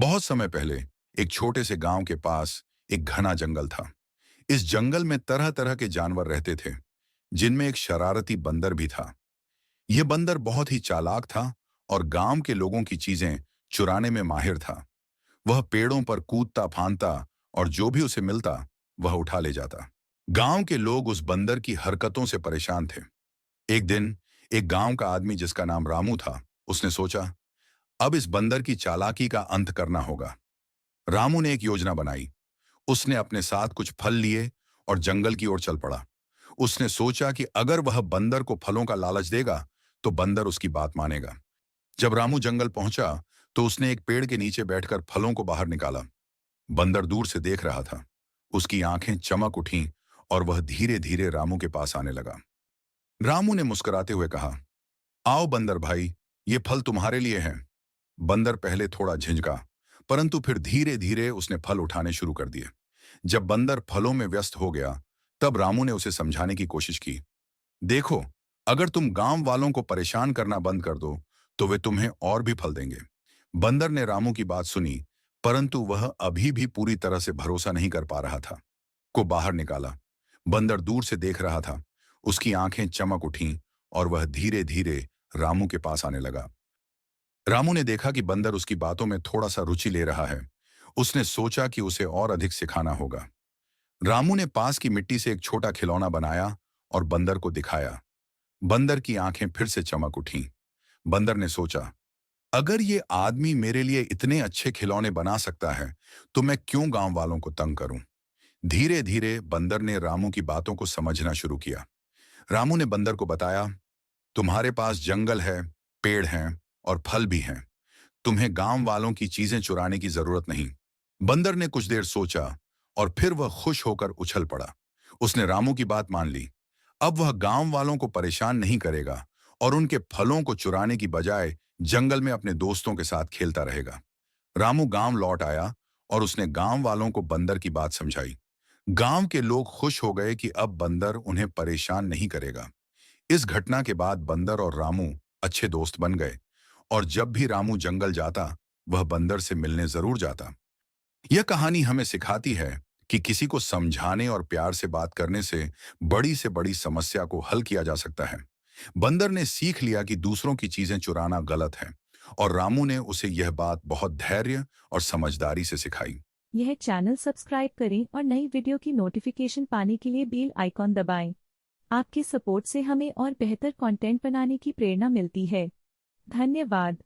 बहुत समय पहले एक छोटे से गांव के पास एक घना जंगल था। इस जंगल में तरह तरह के जानवर रहते थे, जिनमें एक शरारती बंदर भी था। यह बंदर बहुत ही चालाक था और गांव के लोगों की चीजें चुराने में माहिर था। वह पेड़ों पर कूदता फांदता और जो भी उसे मिलता वह उठा ले जाता। गांव के लोग उस बंदर की हरकतों से परेशान थे। एक दिन एक गांव का आदमी जिसका नाम रामू था, उसने सोचा अब इस बंदर की चालाकी का अंत करना होगा। रामू ने एक योजना बनाई। उसने अपने साथ कुछ फल लिए और जंगल की ओर चल पड़ा। उसने सोचा कि अगर वह बंदर को फलों का लालच देगा तो बंदर उसकी बात मानेगा। जब रामू जंगल पहुंचा तो उसने एक पेड़ के नीचे बैठकर फलों को बाहर निकाला। बंदर दूर से देख रहा था। उसकी आंखें चमक उठीं और वह धीरे धीरे रामू के पास आने लगा। रामू ने मुस्कुराते हुए कहा, आओ बंदर भाई, ये फल तुम्हारे लिए हैं। बंदर पहले थोड़ा झिझका, परंतु फिर धीरे धीरे उसने फल उठाने शुरू कर दिए। जब बंदर फलों में व्यस्त हो गया, तब रामू ने उसे समझाने की कोशिश की। देखो, अगर तुम गांव वालों को परेशान करना बंद कर दो, तो वे तुम्हें और भी फल देंगे। बंदर ने रामू की बात सुनी, परंतु वह अभी भी पूरी तरह से भरोसा नहीं कर पा रहा था। को बाहर निकाला। बंदर दूर से देख रहा था। उसकी आंखें चमक उठीं और वह धीरे धीरे रामू के पास आने लगा। रामू ने देखा कि बंदर उसकी बातों में थोड़ा सा रुचि ले रहा है। उसने सोचा कि उसे और अधिक सिखाना होगा। रामू ने पास की मिट्टी से एक छोटा खिलौना बनाया और बंदर को दिखाया। बंदर की आंखें फिर से चमक उठीं। बंदर ने सोचा, अगर ये आदमी मेरे लिए इतने अच्छे खिलौने बना सकता है, तो मैं क्यों गांव वालों को तंग करूं। धीरे धीरे बंदर ने रामू की बातों को समझना शुरू किया। रामू ने बंदर को बताया, तुम्हारे पास जंगल है, पेड़ हैं और फल भी हैं। तुम्हें गांव वालों की चीजें चुराने की जरूरत नहीं। बंदर ने कुछ देर सोचा और फिर वह खुश होकर उछल पड़ा। उसने रामू की बात मान ली। अब वह गांव वालों को परेशान नहीं करेगा और उनके फलों को चुराने की बजाय जंगल में अपने दोस्तों के साथ खेलता रहेगा। रामू गांव लौट आया और उसने गांव वालों को बंदर की बात समझाई। गांव के लोग खुश हो गए कि अब बंदर उन्हें परेशान नहीं करेगा। इस घटना के बाद बंदर और रामू अच्छे दोस्त बन गए और जब भी रामू जंगल जाता, वह बंदर से मिलने जरूर जाता। यह कहानी हमें सिखाती है कि किसी को समझाने और प्यार से बात करने से बड़ी समस्या को हल किया जा सकता है। बंदर ने सीख लिया कि दूसरों की चीजें चुराना गलत है और रामू ने उसे यह बात बहुत धैर्य और समझदारी से सिखाई। यह चैनल सब्सक्राइब करें और नई वीडियो की नोटिफिकेशन पाने के लिए बेल आइकॉन दबाएं। आपके सपोर्ट से हमें और बेहतर कंटेंट बनाने की प्रेरणा मिलती है। धन्यवाद।